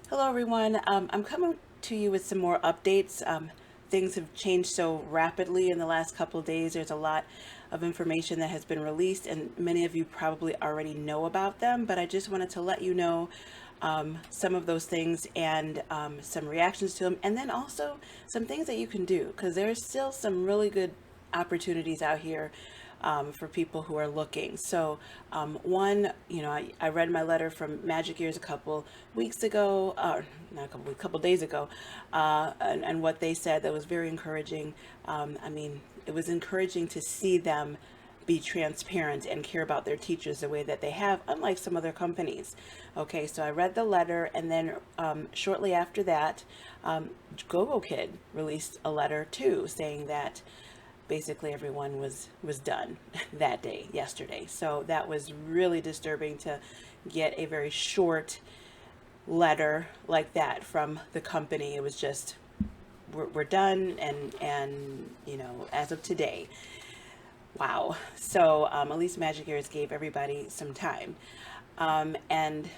Hello, everyone. I'm coming to you with some more updates. Things have changed so rapidly in the last couple of days. There's a lot of information that has been released, and many of you probably already know about them, but I just wanted to let you know some of those things and some reactions to them, and then also some things that you can do because there's still some really good opportunities out here for people who are looking. So, one, I read my letter from Magic Years a couple weeks ago, not a couple days ago, and what they said that was very encouraging. It was encouraging to see them be transparent and care about their teachers the way that they have, unlike some other companies. Okay, so I read the letter, and then shortly after that, Gogokid released a letter too, saying that basically everyone was done that day, yesterday. So that was really disturbing to get a very short letter like that from the company. It was just we're done, and as of today. Wow. So at least Magic Years gave everybody some time. And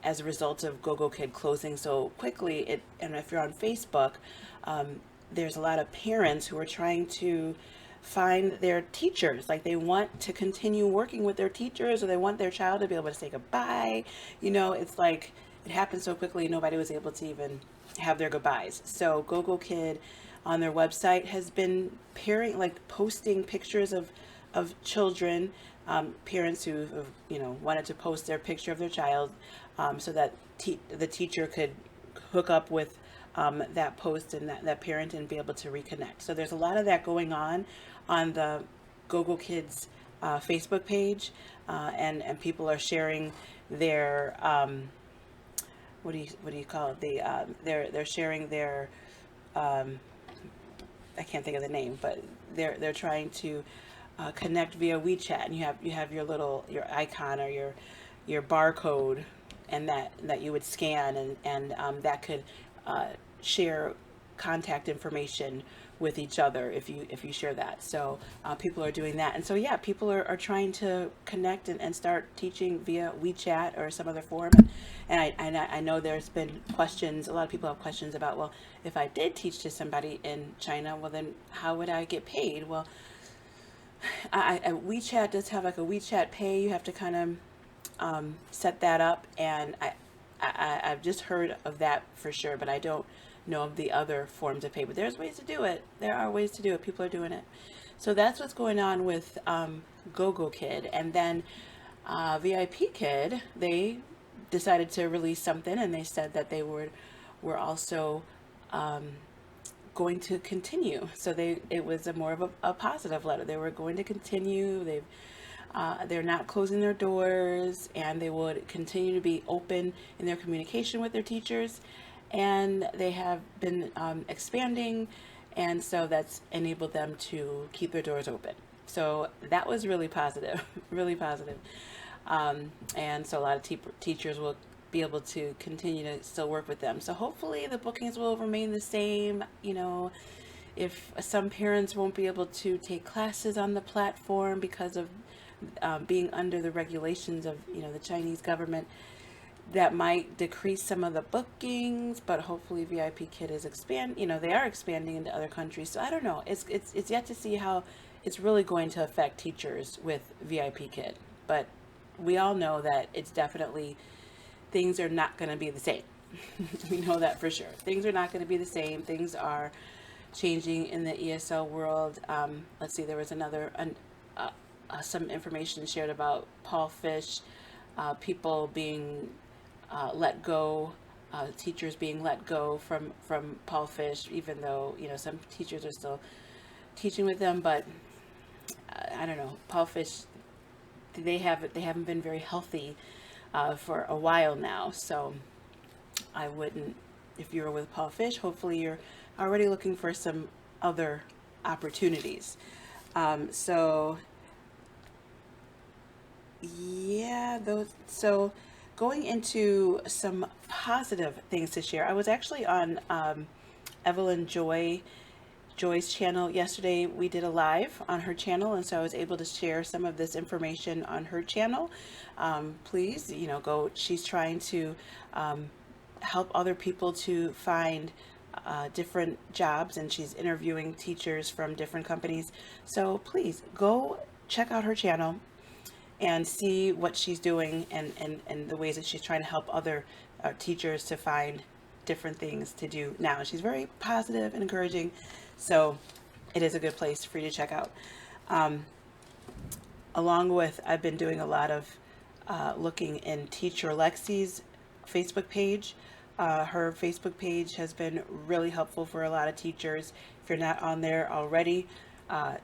as a result of Gogokid closing so quickly, and if you're on Facebook, there's a lot of parents who are trying to find their teachers. Like they want to continue working with their teachers, or they want their child to be able to say goodbye. It's like it happened so quickly, nobody was able to even have their goodbyes. So Gogokid on their website has been posting pictures of children, parents who have, wanted to post their picture of their child, so that the teacher could hook up with that post and that parent and be able to reconnect. So there's a lot of that going on the Gogokid's Facebook page, and people are sharing their what do you call it? They're sharing their I can't think of the name, but they're trying to connect via WeChat, and you have your icon or your barcode, and that you would scan, and that could share contact information with each other if you share that. So people are doing that, and so yeah, people are trying to connect and start teaching via WeChat or some other form. And I know there's been questions. A lot of people have questions about, well, if I did teach to somebody in China, well, then how would I get paid? Well, WeChat does have like a WeChat Pay. You have to kind of set that up, and I've just heard of that for sure, but I don't know of the other forms of pay. But there's ways to do it. There are ways to do it. People are doing it. So that's what's going on with Gogokid, and then VIPkid. They decided to release something, and they said that they were also going to continue. So it was more of a positive letter. They were going to continue. They're not closing their doors, and they would continue to be open in their communication with their teachers. And they have been expanding, and so that's enabled them to keep their doors open. So that was really positive, really positive. And so a lot of teachers will be able to continue to still work with them. So hopefully the bookings will remain the same. If some parents won't be able to take classes on the platform because of being under the regulations of the Chinese government, that might decrease some of the bookings. But hopefully VIPkid is they are expanding into other countries. So I don't know. It's yet to see how it's really going to affect teachers with VIPkid. But we all know that it's definitely, things are not going to be the same. We know that for sure. Things are not going to be the same. Things are changing in the ESL world. Let's see, there was some information shared about Paulfish, people being let go, teachers being let go from Paulfish, even though some teachers are still teaching with them. But I don't know, Paulfish, they haven't been very healthy for a while now. So I wouldn't, if you were with Paulfish, hopefully you're already looking for some other opportunities. So yeah, so going into some positive things to share, I was actually on Evelyn Joy's channel yesterday. We did a live on her channel, and so I was able to share some of this information on her channel. Please, go. She's trying to help other people to find different jobs, and she's interviewing teachers from different companies. So please go check out her channel and see what she's doing, and the ways that she's trying to help other teachers to find different things to do now. She's very positive and encouraging, so it is a good place for you to check out. Along with, I've been doing a lot of looking in Teacher Lexi's Facebook page. Her Facebook page has been really helpful for a lot of teachers. If you're not on there already,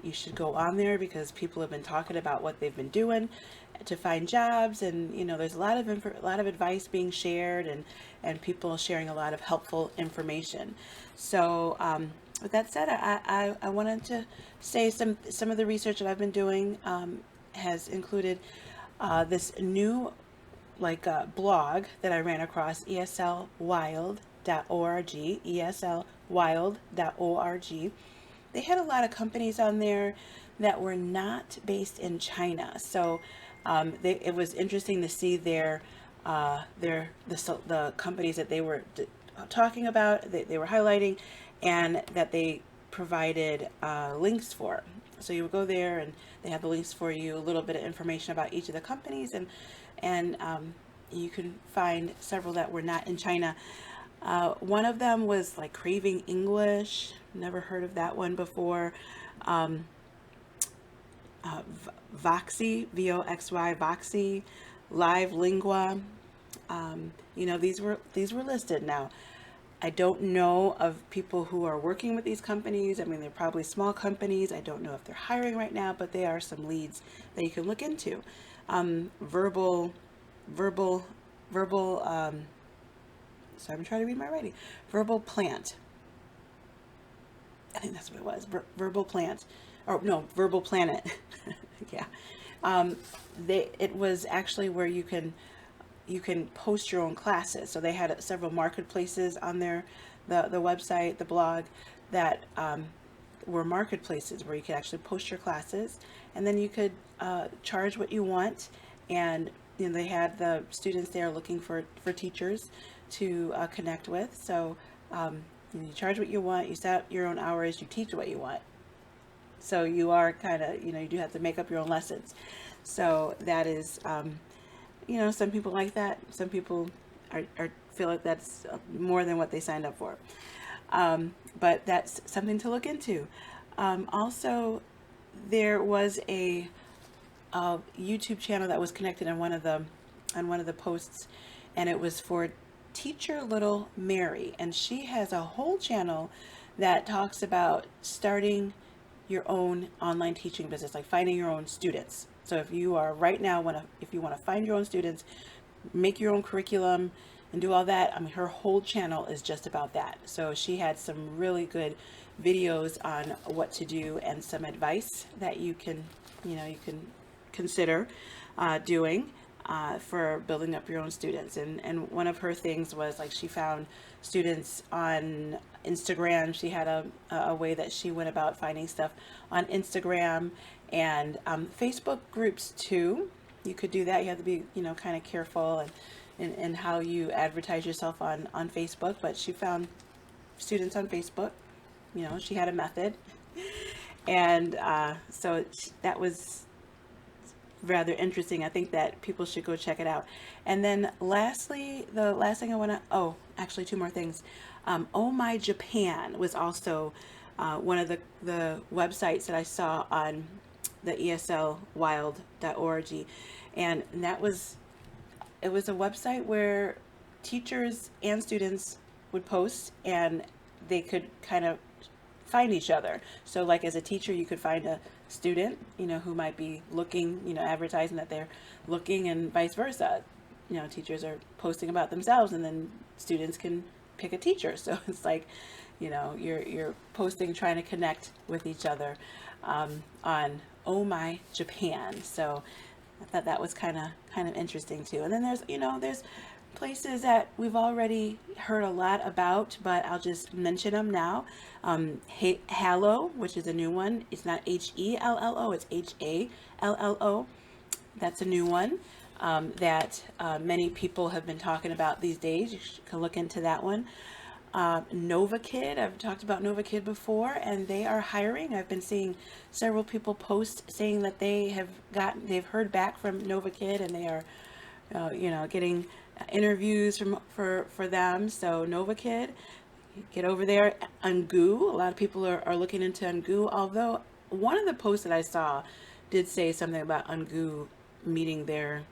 you should go on there, because people have been talking about what they've been doing to find jobs, and there's a lot of advice being shared, and people sharing a lot of helpful information. So with that said, I wanted to say some of the research that I've been doing has included this new blog that I ran across, eslwild.org, eslwild.org. They had a lot of companies on there that were not based in China, so it was interesting to see the companies that they were talking about, they were highlighting, and that they provided links for. So you would go there, and they have the links for you, a little bit of information about each of the companies, and you can find several that were not in China. One of them was like Craving English. Never heard of that one before. Voxy, VOXY, Voxy, Live Lingua. These were listed. Now, I don't know of people who are working with these companies. I mean, they're probably small companies. I don't know if they're hiring right now, but they are some leads that you can look into. Verbal. So I'm trying to read my writing. Verbal Plant. I think that's what it was. Verbal Plant. Or no, Verbal Planet. Yeah. It was actually where you can post your own classes. So they had several marketplaces on the website, the blog, that were marketplaces where you could actually post your classes, and then you could charge what you want. And they had the students there looking for teachers to connect with. So you charge what you want, you set your own hours, you teach what you want. So you are kind of, you do have to make up your own lessons. So that is, some people like that. Some people feel like that's more than what they signed up for. But that's something to look into. Also, there was a YouTube channel that was connected on one of the posts, and it was for Teacher Little Mary, and she has a whole channel that talks about starting your own online teaching business, like finding your own students. So if you are right now if you want to find your own students, make your own curriculum and do all that, I mean, her whole channel is just about that. So she had some really good videos on what to do, and some advice that you can consider doing for building up your own students. And one of her things was, like, she found students on Instagram. She had a way that she went about finding stuff on Instagram, and Facebook groups too. You could do that. You have to be kind of careful and how you advertise yourself on Facebook, but she found students on Facebook. She had a method, and so that was rather interesting. I think that people should go check it out. And then lastly, the last thing I want to, actually two more things. Oh My Japan was also one of the websites that I saw on the eslwild.org, and it was a website where teachers and students would post, and they could kind of find each other. So like, as a teacher, you could find a student who might be looking, advertising that they're looking, and vice versa. Teachers are posting about themselves, and then students can pick a teacher. So it's like, you're posting, trying to connect with each other on Oh My Japan. So I thought that was kind of interesting too. And then there's places that we've already heard a lot about, but I'll just mention them now. Hallo, which is a new one. It's not Hello, it's Hallo. That's a new one. that many people have been talking about these days. You can look into that one. VIPkid, I've talked about VIPkid before, and they are hiring. I've been seeing several people post saying that they've heard back from VIPkid, and they are, getting interviews for them. So VIPkid, get over there. Ungoo, a lot of people are looking into Ungoo, although one of the posts that I saw did say something about Ungoo meeting their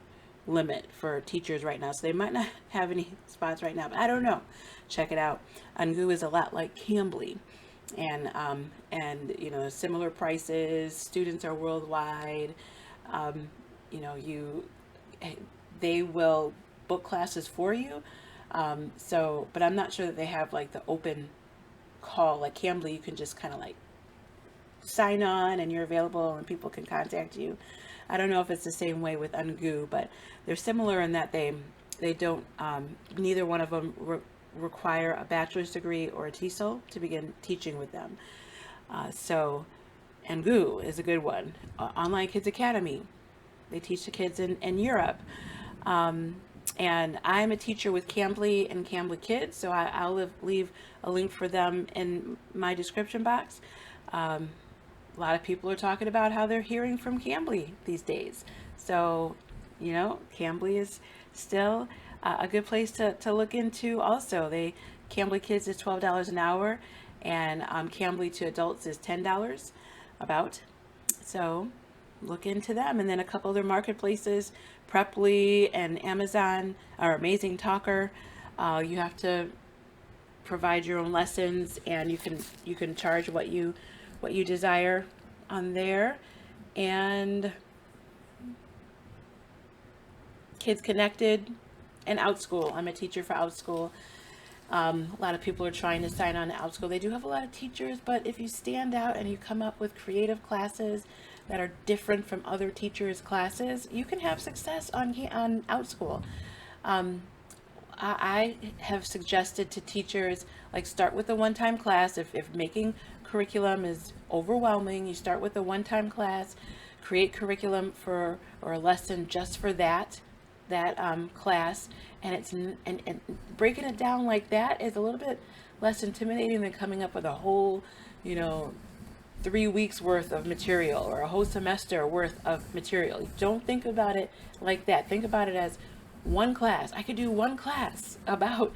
limit for teachers right now, so they might not have any spots right now, but I don't know. Check it out. Ungoo is a lot like Cambly, and similar prices. Students are worldwide. um, you know you they will book classes for you. But I'm not sure that they have like the open call like Cambly. You can just kind of like sign on and you're available and people can contact you. I don't know if it's the same way with Ungoo, but they're similar in that they don't, neither one of them require a bachelor's degree or a TESOL to begin teaching with them. So Ungoo is a good one. Online Kids Academy, they teach the kids in Europe. And I'm a teacher with Cambly and Cambly Kids, so I'll leave a link for them in my description box. A lot of people are talking about how they're hearing from Cambly these days. So, Cambly is still a good place to look into also. Cambly Kids is $12 an hour, and Cambly to adults is $10 about. So look into them. And then a couple other marketplaces, Preply and Amazon are Amazing Talker. You have to provide your own lessons, and you can charge what you desire on there. And Kids Connected and Outschool. I'm a teacher for Outschool. A lot of people are trying to sign on to Outschool. They do have a lot of teachers, but if you stand out and you come up with creative classes that are different from other teachers' classes, you can have success on Outschool. I have suggested to teachers, like, start with a one-time class. If making curriculum is overwhelming, you start with a one-time class, create curriculum or a lesson just for that class, and breaking it down like that is a little bit less intimidating than coming up with a whole 3 weeks worth of material or a whole semester worth of material. Don't think about it like that. Think about it as one class. I could do one class about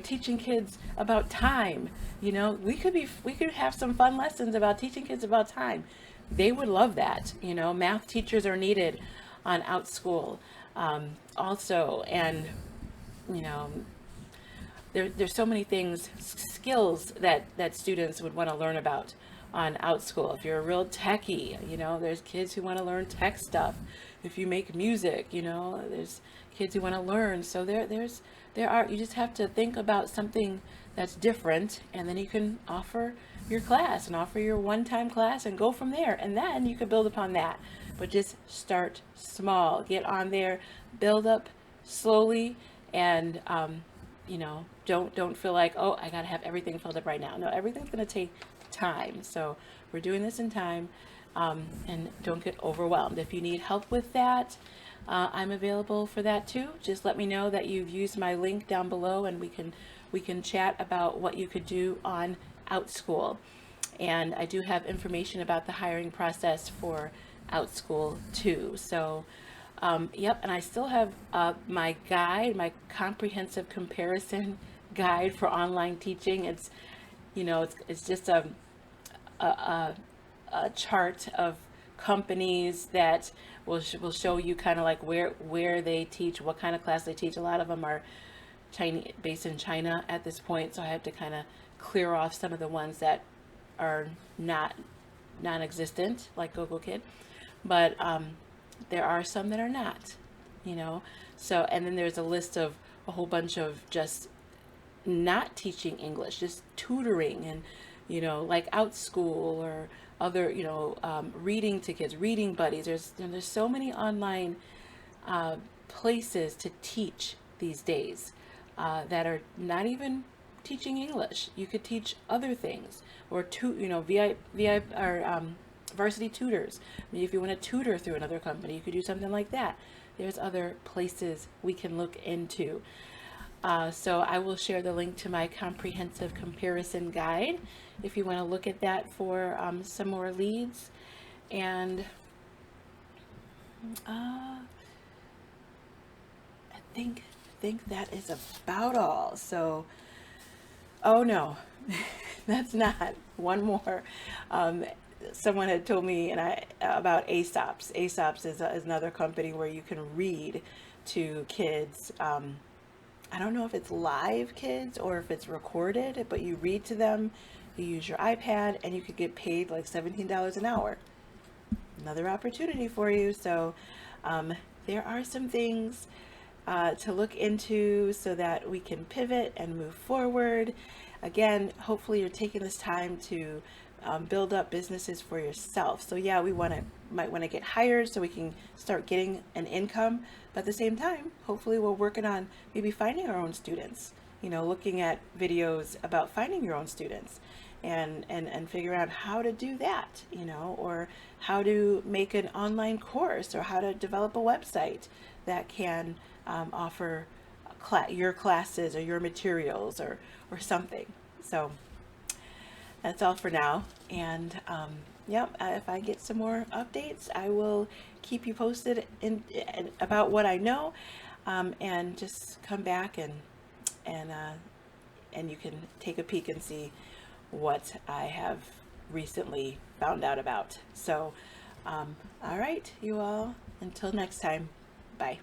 teaching kids about time. We could have some fun lessons about teaching kids about time. They would love that. Math teachers are needed on Outschool also. And there's so many skills that students would want to learn about on Outschool. If you're a real techie, there's kids who want to learn tech stuff. If you make music, there's kids who want to learn. So you just have to think about something that's different, and then you can offer your class and offer your one-time class and go from there. And then you can build upon that. But just start small, get on there, build up slowly, and don't feel like, oh, I gotta have everything filled up right now. No, everything's gonna take time. So we're doing this in time, and don't get overwhelmed. If you need help with that, I'm available for that too. Just let me know that you've used my link down below, and we can chat about what you could do on Outschool. And I do have information about the hiring process for Outschool too. So yep, and I still have my guide, my comprehensive comparison guide for online teaching. It's just a chart of companies that will show you kind of like where they teach, what kind of class they teach. A lot of them are based in China at this point, so I have to kind of clear off some of the ones that are non-existent, like Gogokid. But there are some that are not, So, and then there's a list of a whole bunch of just not teaching English, just tutoring, and like Outschool or other reading to kids, reading buddies. There's so many online places to teach these days that are not even teaching English. You could teach other things, or varsity tutors. I mean, if you want to tutor through another company, you could do something like that. there's other places we can look into. So I will share the link to my comprehensive comparison guide if you want to look at that for some more leads. And I think that is about all. So, oh no, that's not. One more. Someone had told me about ASOPs. ASOPs is another company where you can read to kids. I don't know if it's live kids or if it's recorded, but you read to them, you use your iPad, and you could get paid like $17 an hour. Another opportunity for you. So there are some things to look into so that we can pivot and move forward. Again, hopefully you're taking this time to build up businesses for yourself. So yeah, we might want to get hired so we can start getting an income, but at the same time, hopefully we're working on maybe finding our own students, looking at videos about finding your own students and figure out how to do that, or how to make an online course or how to develop a website that can offer your classes or your materials or something. So that's all for now. And if I get some more updates, I will keep you posted about what I know, and just come back and you can take a peek and see what I have recently found out about. So, all right, you all, until next time, bye.